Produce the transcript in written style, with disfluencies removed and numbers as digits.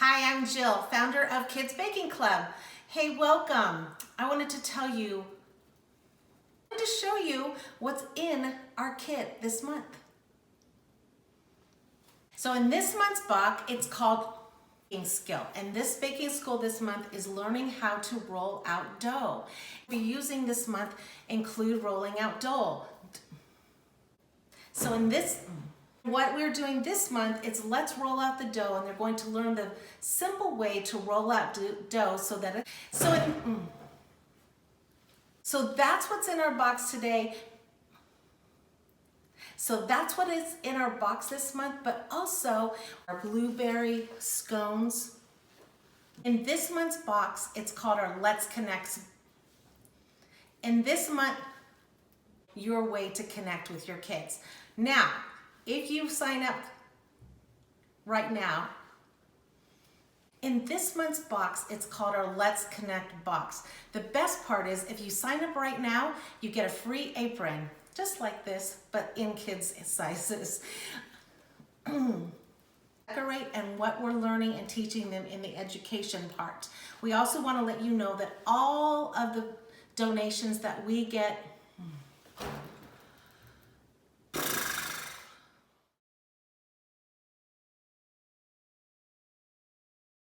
Hi, I'm Jill, founder of Kids Baking Club. Hey, welcome. I wanted to show you what's in our kit this month. So in this month's box, it's called Baking Skill. And this baking skill this month is learning how to roll out dough. We're using this month include rolling out DOLE. So what we're doing this month is let's roll out the dough, and they're going to learn the simple way to roll out dough so that's what's in our box today. So that's what is in our box this month, but also our blueberry scones. In this month's box, it's called our Let's Connect. In this month, your way to connect with your kids. Now, if you sign up right now, in this month's box, it's called our Let's Connect box. The best part is if you sign up right now, you get a free apron, just like this, but in kids' sizes. Decorate and what we're learning and teaching them in the education part. We also want to let you know that all of the donations that we get